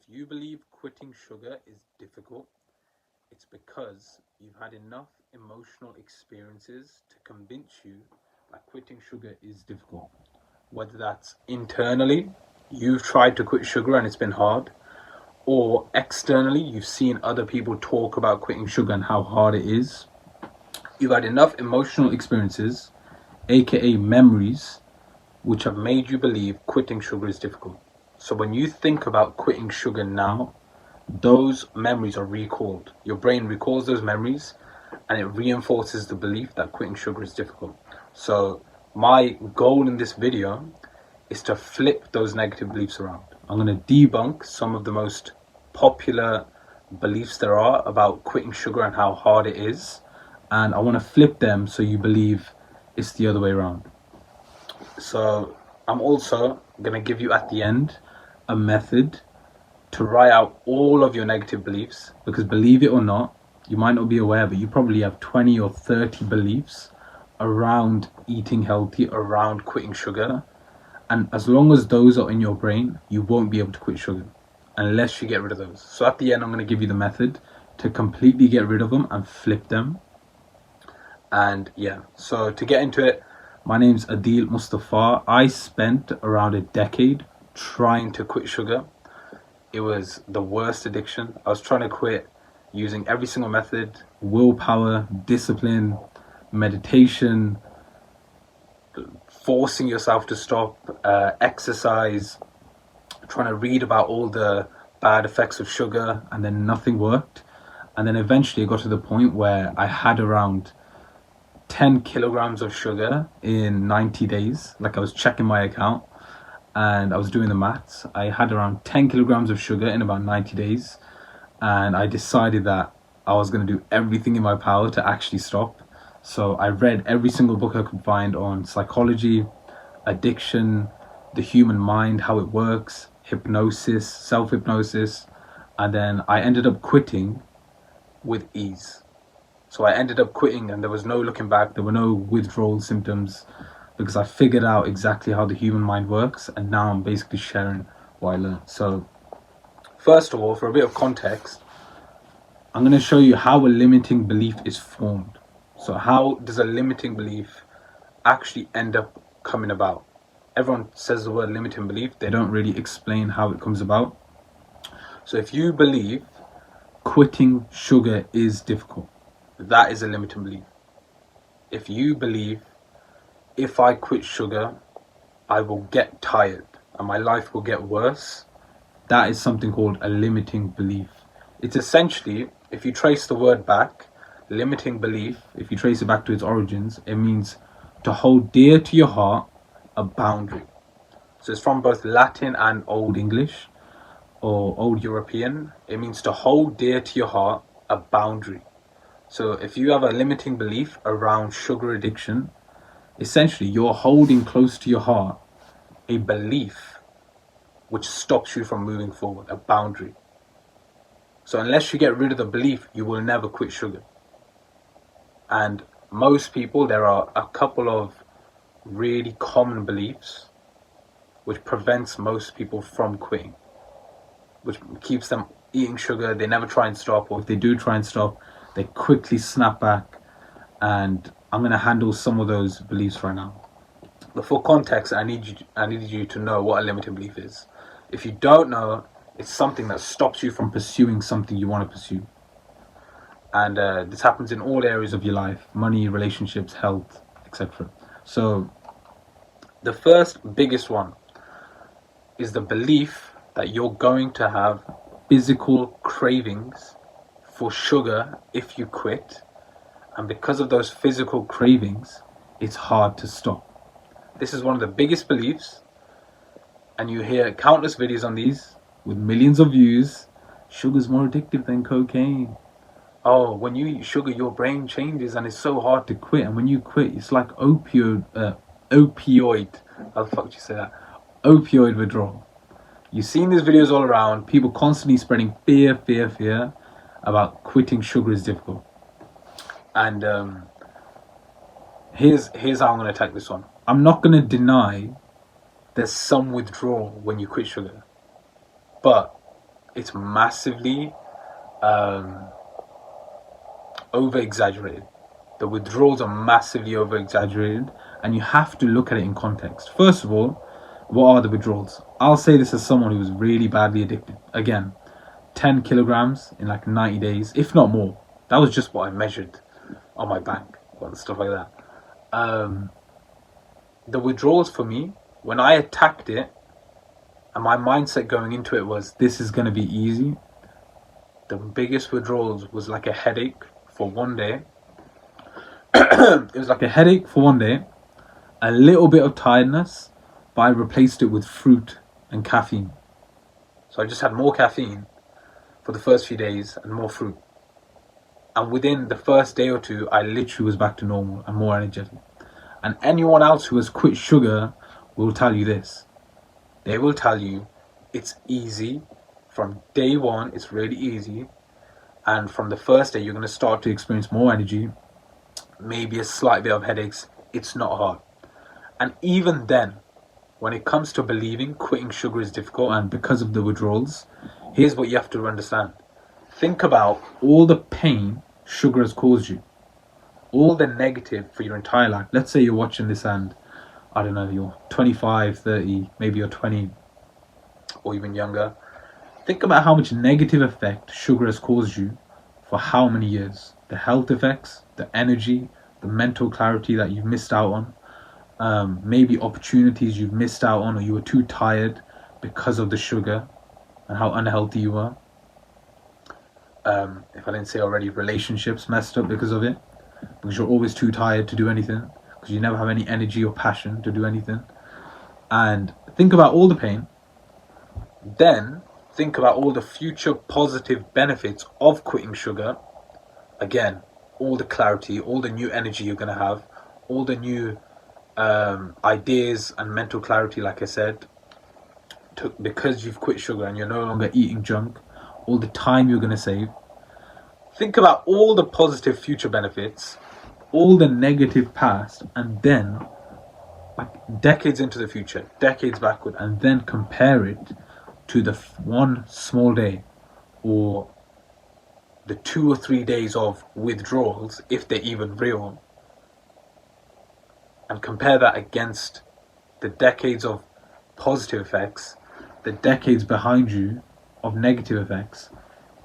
you believe quitting sugar is difficult, it's because you've had enough emotional experiences to convince you that quitting sugar is difficult. Whether that's internally, you've tried to quit sugar and it's been hard, or externally, you've seen other people talk about quitting sugar and how hard it is. You've had enough emotional experiences, aka memories, which have made you believe quitting sugar is difficult. So when you think about quitting sugar now, those memories are recalled. Your brain recalls those memories and it reinforces the belief that quitting sugar is difficult. So my goal in this video is to flip those negative beliefs around. I'm going to debunk some of the most popular beliefs there are about quitting sugar and how hard it is. And I want to flip them so you believe it's the other way around. So I'm also going to give you at the end a method to write out all of your negative beliefs, because believe it or not, you might not be aware, but you probably have 20 or 30 beliefs around eating healthy, around quitting sugar. And as long as those are in your brain, you won't be able to quit sugar unless you get rid of those. So at the end, I'm going to give you the method to completely get rid of them and flip them. And yeah, so to get into it, my name's Adil Mustafa. I spent around a decade trying to quit sugar. It was the worst addiction. I was trying to quit using every single method: willpower, discipline, meditation, forcing yourself to stop, exercise, trying to read about all the bad effects of sugar, and then nothing worked. And then eventually it got to the point where I had around 10 kilograms of sugar in 90 days. Like, I was checking my account and I was doing the maths. I had around 10 kilograms of sugar in about 90 days. And I decided that I was going to do everything in my power to actually stop. So I read every single book I could find on psychology, addiction, the human mind, how it works, hypnosis, self-hypnosis. And then I ended up quitting with ease. So I ended up quitting and there was no looking back. There were no withdrawal symptoms because I figured out exactly how the human mind works, and now I'm basically sharing what I learned. So first of all, for a bit of context, I'm going to show you how a limiting belief is formed. So how does a limiting belief actually end up coming about? Everyone says the word limiting belief. They don't really explain how it comes about. So if you believe quitting sugar is difficult, that is a limiting belief. If you believe, if I quit sugar, I will get tired and my life will get worse, that is something called a limiting belief. It's essentially, if you trace the word back, limiting belief, if you trace it back to its origins, it means to hold dear to your heart a boundary. So it's from both Latin and Old English or Old European. It means to hold dear to your heart a boundary. So if you have a limiting belief around sugar addiction, essentially you're holding close to your heart a belief which stops you from moving forward, a boundary. So unless you get rid of the belief, you will never quit sugar. And most people, there are a couple of really common beliefs which prevents most people from quitting, which keeps them eating sugar. They never try and stop, or if they do try and stop, they quickly snap back. And I'm going to handle some of those beliefs right now. But for context, I need you to know what a limiting belief is. If you don't know, it's something that stops you from pursuing something you want to pursue. And this happens in all areas of your life: money, relationships, health, etc. So the first biggest one is the belief that you're going to have physical cravings for sugar if you quit. And because of those physical cravings, it's hard to stop. This is one of the biggest beliefs, and you hear countless videos on these with millions of views. Sugar's more addictive than cocaine. Oh, when you eat sugar, your brain changes and it's so hard to quit. And when you quit, it's like opioid, how the fuck do you say that? Opioid withdrawal. You've seen these videos all around, people constantly spreading fear about quitting sugar is difficult. And here's how I'm going to attack this one. I'm not going to deny there's some withdrawal when you quit sugar, but it's massively over exaggerated. The withdrawals are massively over exaggerated, and you have to look at it in context. First of all, what are the withdrawals? I'll say this as someone who was really badly addicted. Again, 10 kilograms in like 90 days, if not more. That was just what I measured on my bank and stuff like that. The withdrawals for me, when I attacked it, and my mindset going into it was, this is going to be easy. The biggest withdrawals was like a headache for one day. It was like a headache for one day, a little bit of tiredness, but I replaced it with fruit and caffeine. So I just had more caffeine for the first few days and more fruit. And within the first day or two, I literally was back to normal and more energetic. And anyone else who has quit sugar will tell you this. They will tell you it's easy. From day one, it's really easy. And from the first day, you're going to start to experience more energy, maybe a slight bit of headaches. It's not hard. And even then, when it comes to believing quitting sugar is difficult and because of the withdrawals, here's what you have to understand. Think about all the pain sugar has caused you, all the negative for your entire life. Let's say you're watching this and, I don't know, you're 25, 30, maybe you're 20 or even younger. Think about how much negative effect sugar has caused you for how many years. The health effects, the energy, the mental clarity that you've missed out on, maybe opportunities you've missed out on, or you were too tired because of the sugar and how unhealthy you were. If I didn't say already, relationships messed up because of it, because you're always too tired to do anything, because you never have any energy or passion to do anything. And think about all the pain. Then think about all the future positive benefits of quitting sugar. Again, all the clarity, all the new energy you're going to have, all the new ideas and mental clarity, like I said, because you've quit sugar and you're no longer eating junk, all the time you're going to save. Think about all the positive future benefits, all the negative past, and then like decades into the future, decades backward, and then compare it to the one small day or the 2 or 3 days of withdrawals, if they're even real, and compare that against the decades of positive effects, the decades behind you of negative effects.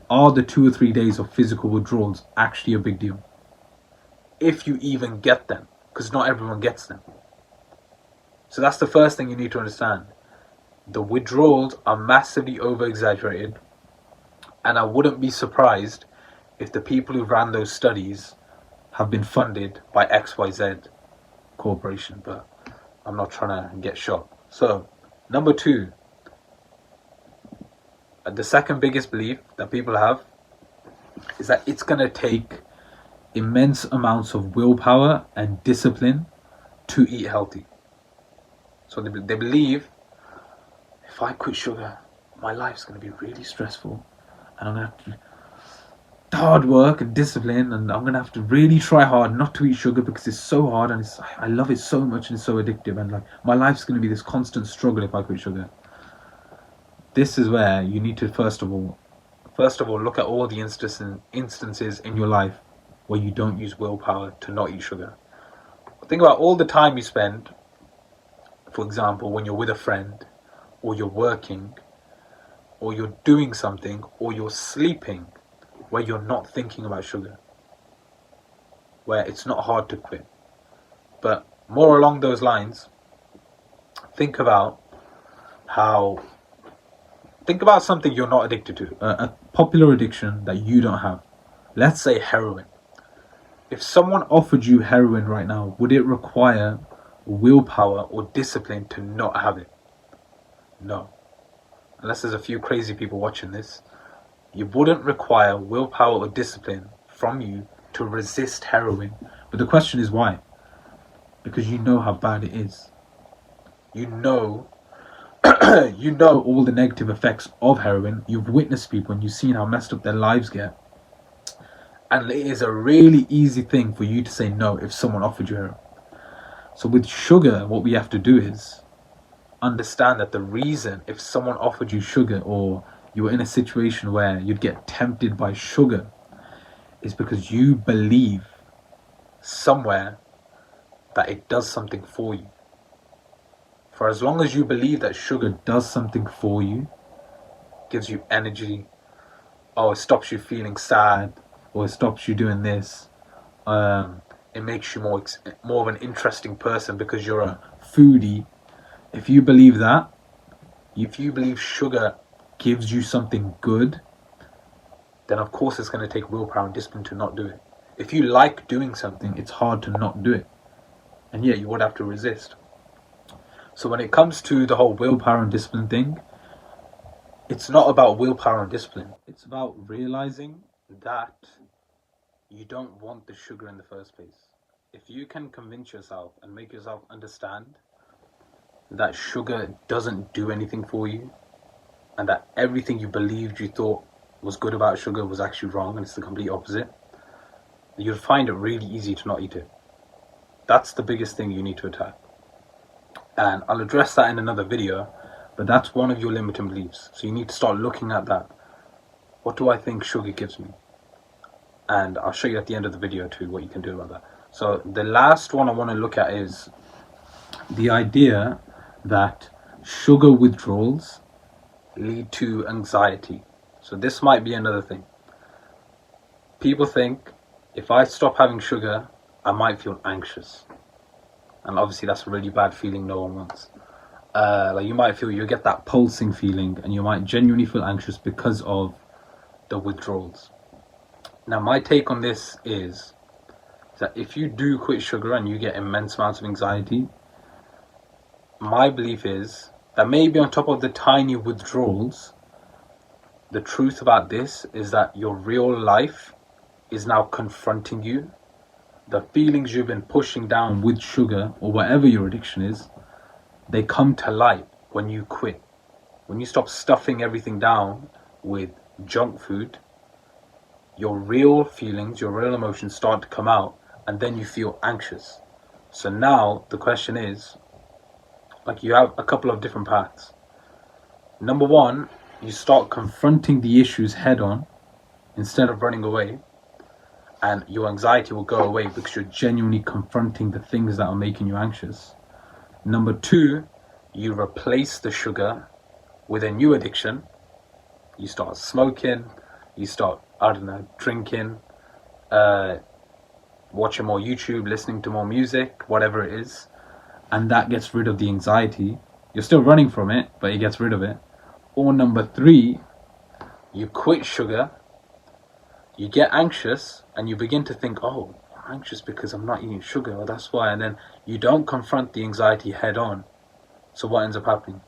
Are the 2 or 3 days of physical withdrawals actually a big deal? If you even get them, because not everyone gets them. So that's the first thing you need to understand. The withdrawals are massively over exaggerated, and I wouldn't be surprised if the people who ran those studies have been funded by XYZ corporation, but I'm not trying to get shot. So, number 2, the second biggest belief that people have is that it's going to take immense amounts of willpower and discipline to eat healthy. So they believe, if I quit sugar, my life's going to be really stressful, and I'm going to have to hard work and discipline, and I'm going to have to really try hard not to eat sugar because it's so hard, and I love it so much, and it's so addictive, and like my life's going to be this constant struggle if I quit sugar. This is where you need to first of all look at all the instances in your life where you don't use willpower to not eat sugar. Think about all the time you spend, for example, when you're with a friend, or you're working, or you're doing something, or you're sleeping, where you're not thinking about sugar, where it's not hard to quit. But more along those lines, think about something you're not addicted to, a popular addiction that you don't have. Let's say heroin. If someone offered you heroin right now, would it require willpower or discipline to not have it? No. Unless there's a few crazy people watching this. You wouldn't require willpower or discipline from you to resist heroin. But the question is why? Because you know how bad it is. You know all the negative effects of heroin. You've witnessed people and you've seen how messed up their lives get. And it is a really easy thing for you to say no if someone offered you heroin. So with sugar, what we have to do is understand that the reason if someone offered you sugar, or you were in a situation where you'd get tempted by sugar, is because you believe somewhere that it does something for you. For as long as you believe that sugar does something for you, gives you energy, or it stops you feeling sad, or it stops you doing this, it makes you more of an interesting person because you're a foodie. If you believe that, if you believe sugar gives you something good, then of course it's going to take willpower and discipline to not do it. If you like doing something, it's hard to not do it, and yet you would have to resist. So when it comes to the whole willpower and discipline thing, it's not about willpower and discipline. It's about realizing that you don't want the sugar in the first place. If you can convince yourself and make yourself understand that sugar doesn't do anything for you, and that everything you believed you thought was good about sugar was actually wrong and it's the complete opposite, you'll find it really easy to not eat it. That's the biggest thing you need to attack. And I'll address that in another video, but that's one of your limiting beliefs. So you need to start looking at that. What do I think sugar gives me? And I'll show you at the end of the video too what you can do about that. So the last one I want to look at is the idea that sugar withdrawals lead to anxiety. So this might be another thing. People think if I stop having sugar, I might feel anxious. And obviously that's a really bad feeling no one wants. Like you might feel, you get that pulsing feeling and you might genuinely feel anxious because of the withdrawals. Now my take on this is that if you do quit sugar and you get immense amounts of anxiety, my belief is that maybe on top of the tiny withdrawals, the truth about this is that your real life is now confronting you. The feelings you've been pushing down with sugar or whatever your addiction is, they come to light when you quit. When you stop stuffing everything down with junk food, your real feelings, your real emotions start to come out, and then you feel anxious. So now the question is, like, you have a couple of different paths. Number one, you start confronting the issues head on instead of running away, and your anxiety will go away because you're genuinely confronting the things that are making you anxious. Number two, you replace the sugar with a new addiction. You start smoking, you start, I don't know, drinking, watching more YouTube, listening to more music, whatever it is, and that gets rid of the anxiety. You're still running from it, but it gets rid of it. Or number three, you quit sugar, you get anxious, and you begin to think, oh, I'm anxious because I'm not eating sugar, or that's why, and then you don't confront the anxiety head on. So what ends up happening?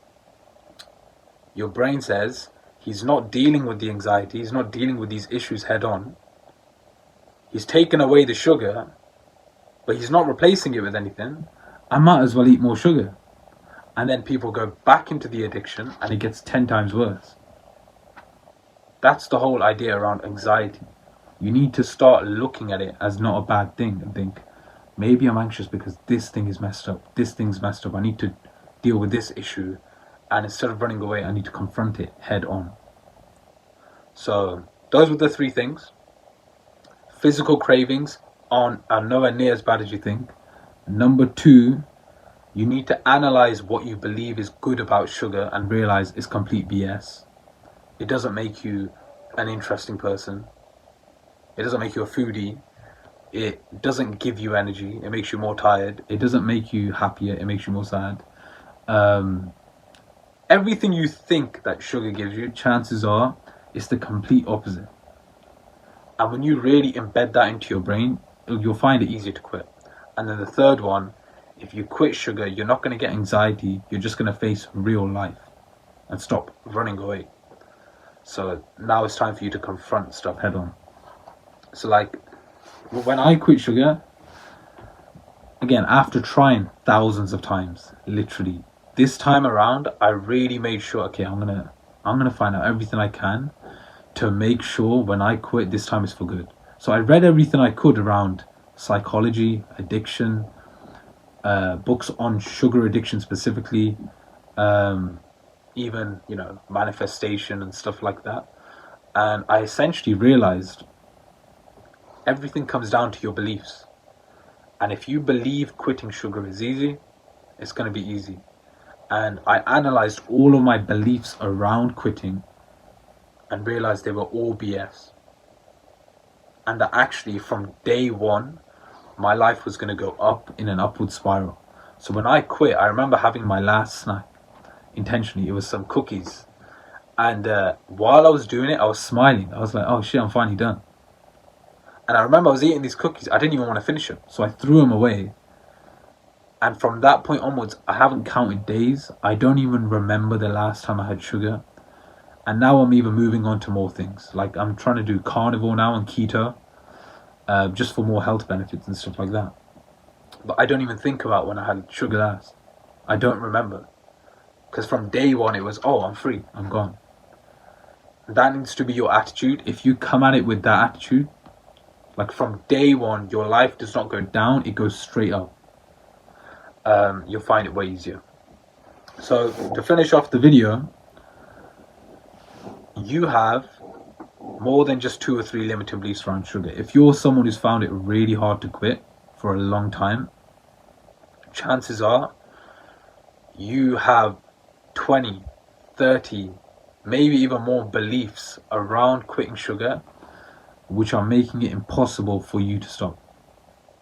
Your brain says, he's not dealing with the anxiety, he's not dealing with these issues head on. He's taken away the sugar, but he's not replacing it with anything. I might as well eat more sugar. And then people go back into the addiction and it gets 10 times worse. That's the whole idea around anxiety. You need to start looking at it as not a bad thing and think, maybe I'm anxious because this thing is messed up, this thing's messed up, I need to deal with this issue, and instead of running away, I need to confront it head on. So those were the three things. Physical cravings are nowhere near as bad as you think. Number two, you need to analyze what you believe is good about sugar and realize it's complete BS. It doesn't make you an interesting person. It doesn't make you a foodie. It doesn't give you energy. It makes you more tired. It doesn't make you happier. It makes you more sad. Everything you think that sugar gives you, chances are it's the complete opposite. And when you really embed that into your brain, you'll find it easier to quit. And then the third one, if you quit sugar, you're not going to get anxiety. You're just going to face real life and stop running away. So now it's time for you to confront stuff head on. So like, when I quit sugar, again, after trying thousands of times, literally, this time around, I really made sure, okay, I'm gonna find out everything I can to make sure when I quit, this time is for good. So I read everything I could around psychology, addiction, books on sugar addiction specifically, even, you know, manifestation and stuff like that. And I essentially realized everything comes down to your beliefs. And if you believe quitting sugar is easy, it's going to be easy. And I analyzed all of my beliefs around quitting and realized they were all BS. And that actually from day one, my life was going to go up in an upward spiral. So when I quit, I remember having my last snack intentionally. It was some cookies. And while I was doing it, I was smiling. I was like, oh shit, I'm finally done. And I remember I was eating these cookies. I didn't even want to finish them. So I threw them away. And from that point onwards, I haven't counted days. I don't even remember the last time I had sugar. And now I'm even moving on to more things. Like I'm trying to do carnivore now and keto. Just for more health benefits and stuff like that. But I don't even think about when I had sugar last. I don't remember. Because from day one it was, oh, I'm free, I'm gone. That needs to be your attitude. If you come at it with that attitude, like from day one, your life does not go down, it goes straight up. You'll find it way easier. So to finish off the video, you have more than just 2 or 3 limiting beliefs around sugar. If you're someone who's found it really hard to quit for a long time, chances are you have 20, 30, maybe even more beliefs around quitting sugar which are making it impossible for you to stop.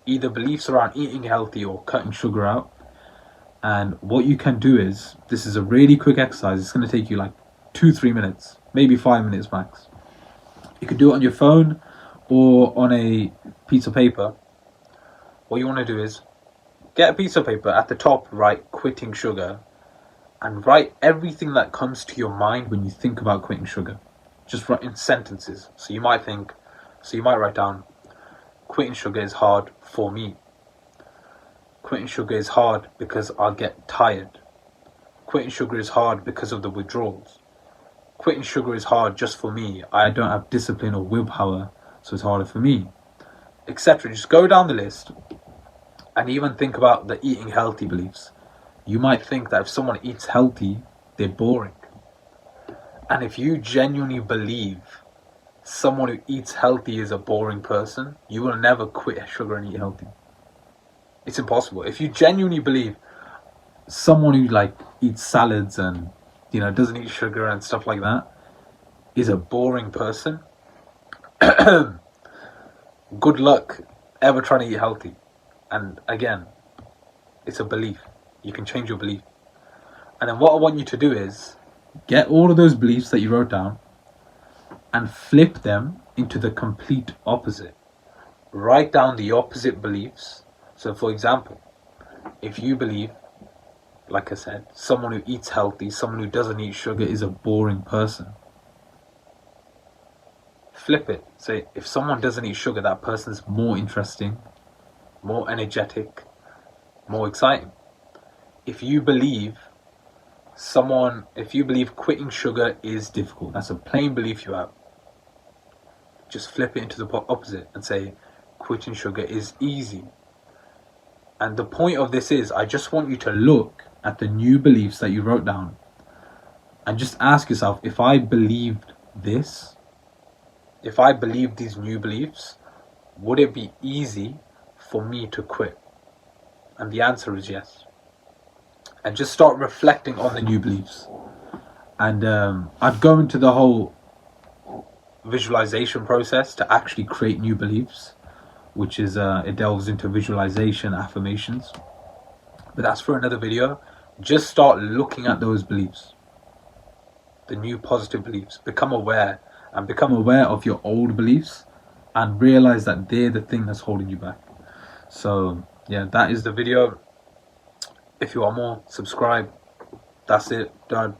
Either beliefs around eating healthy or cutting sugar out. And what you can do is, this is a really quick exercise. It's going to take you like 2-3 minutes, maybe 5 minutes max. You can do it on your phone or on a piece of paper. What you want to do is get a piece of paper, at the top write quitting sugar, and write everything that comes to your mind when you think about quitting sugar. Just write in sentences. So you might write down, quitting sugar is hard for me. Quitting sugar is hard because I'll get tired. Quitting sugar is hard because of the withdrawals. Quitting sugar is hard just for me. I don't have discipline or willpower, so it's harder for me, etc. Just go down the list and even think about the eating healthy beliefs. You might think that if someone eats healthy, they're boring. And if you genuinely believe someone who eats healthy is a boring person, you will never quit sugar and eat healthy. It's impossible. If you genuinely believe someone who like eats salads and, you know, doesn't eat sugar and stuff like that is a boring person, good luck ever trying to eat healthy. And again, it's a belief. You can change your belief. And then what I want you to do is get all of those beliefs that you wrote down and flip them into the complete opposite. Write down the opposite beliefs. So for example, if you believe, like I said, someone who eats healthy, someone who doesn't eat sugar is a boring person, flip it. Say, if someone doesn't eat sugar, that person's more interesting, more energetic, more exciting. If you believe quitting sugar is difficult, that's a plain belief you have, just flip it into the opposite and say, quitting sugar is easy. And the point of this is, I just want you to look at the new beliefs that you wrote down and just ask yourself, if I believed this, if I believed these new beliefs, would it be easy for me to quit? And the answer is yes. And just start reflecting on the new beliefs. And I'd go into the whole visualization process to actually create new beliefs, which is it delves into visualization, affirmations, but that's for another video. Just start looking at those beliefs, the new positive beliefs. Become aware of your old beliefs and realize that they're the thing that's holding you back. So yeah, that is the video. If you want more, subscribe. That's it, done.